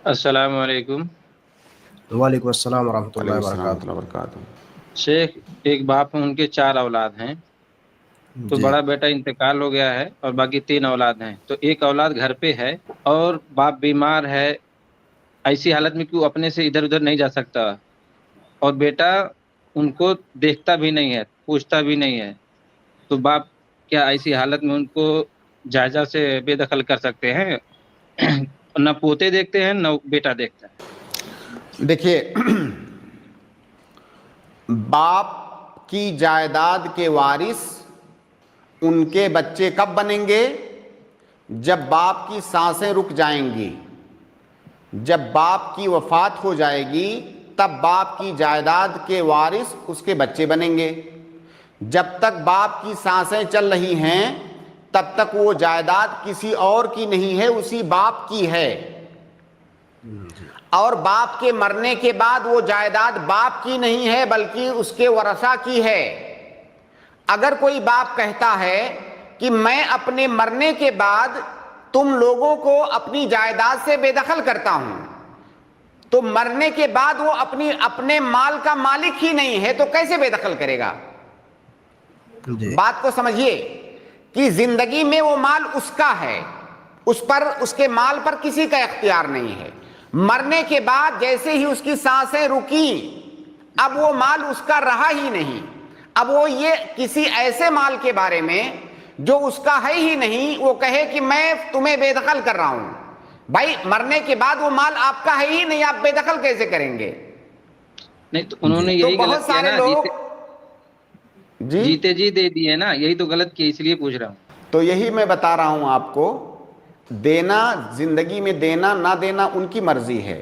السلام علیکم وعلیکم السلام ورحمۃ اللہ وعلیکم السلام ورحمۃ وبرکاتہ۔ اللہ وبرکاتہ۔ شیخ، ایک باپ ہیں، ان کے 4 اولاد ہیں، تو جی بڑا بیٹا انتقال ہو گیا ہے اور باقی 3 اولاد ہیں، تو ایک اولاد گھر پہ ہے اور باپ بیمار ہے۔ ایسی حالت میں کہ وہ اپنے سے ادھر ادھر نہیں جا سکتا، اور بیٹا ان کو دیکھتا بھی نہیں ہے، پوچھتا بھی نہیں ہے، تو باپ کیا ایسی حالت میں ان کو جائزہ سے بے دخل کر سکتے ہیں؟ نہ پوتے دیکھتے ہیں نہ بیٹا دیکھتا ہے۔ دیکھیے، باپ کی جائیداد کے وارث ان کے بچے کب بنیں گے؟ جب باپ کی سانسیں رک جائیں گی، جب باپ کی وفات ہو جائے گی تب باپ کی جائیداد کے وارث اس کے بچے بنیں گے۔ جب تک باپ کی سانسیں چل رہی ہیں تب تک وہ جائیداد کسی اور کی نہیں ہے، اسی باپ کی ہے۔ اور باپ کے مرنے کے بعد وہ جائیداد باپ کی نہیں ہے بلکہ اس کے ورثہ کی ہے۔ اگر کوئی باپ کہتا ہے کہ میں اپنے مرنے کے بعد تم لوگوں کو اپنی جائیداد سے بے دخل کرتا ہوں، تو مرنے کے بعد وہ اپنے مال کا مالک ہی نہیں ہے تو کیسے بے دخل کرے گا؟ جی بات کو سمجھیے کہ زندگی میں وہ مال اس کا ہے، اس کے مال پر کسی کا اختیار نہیں ہے۔ مرنے کے بعد جیسے ہی اس کی سانسیں رکیں اب وہ مال اس کا رہا ہی نہیں۔ اب وہ یہ کسی ایسے مال کے بارے میں جو اس کا ہے ہی نہیں وہ کہے کہ میں تمہیں بے دخل کر رہا ہوں، بھائی مرنے کے بعد وہ مال آپ کا ہے ہی نہیں، آپ بے دخل کیسے کریں گے؟ نہیں تو انہوں نے تو یہی بہت غلط کیا سارے نا، لوگ جیتے جی دے دیے نا، یہی تو غلط کیا، اس لیے پوچھ رہا ہوں۔ تو یہی میں بتا رہا ہوں آپ کو، دینا زندگی میں دینا نہ دینا ان کی مرضی ہے،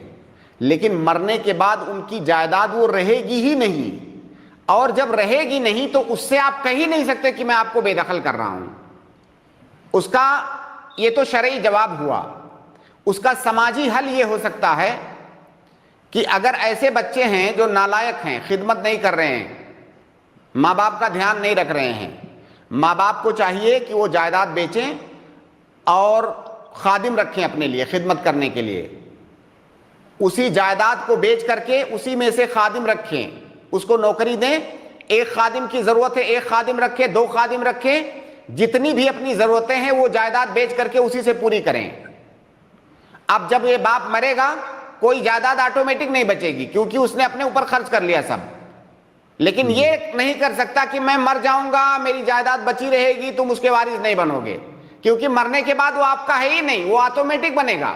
لیکن مرنے کے بعد ان کی جائیداد وہ رہے گی ہی نہیں، اور جب رہے گی نہیں تو اس سے آپ کہہ ہی نہیں سکتے کہ میں آپ کو بے دخل کر رہا ہوں۔ اس کا یہ تو شرعی جواب ہوا۔ اس کا سماجی حل یہ ہو سکتا ہے کہ اگر ایسے بچے ہیں جو نالائق ہیں، خدمت نہیں کر رہے ہیں، ماں باپ کا دھیان نہیں رکھ رہے ہیں، ماں باپ کو چاہیے کہ وہ جائیداد بیچیں اور خادم رکھیں اپنے لیے خدمت کرنے کے لیے، اسی جائیداد کو بیچ کر کے اسی میں سے خادم رکھیں، اس کو نوکری دیں، ایک خادم کی ضرورت ہے ایک خادم رکھیں، 2 خادم رکھیں، جتنی بھی اپنی ضرورتیں ہیں وہ جائیداد بیچ کر کے اسی سے پوری کریں۔ اب جب یہ باپ مرے گا کوئی جائیداد آٹومیٹک نہیں بچے گی کیونکہ اس نے اپنے اوپر خرچ کر لیا سب، لیکن یہ نہیں کر سکتا کہ میں مر جاؤں گا میری جائیداد بچی رہے گی تم اس کے وارث نہیں بنو گے، کیونکہ مرنے کے بعد وہ آپ کا ہے ہی نہیں، وہ آٹومیٹک بنے گا۔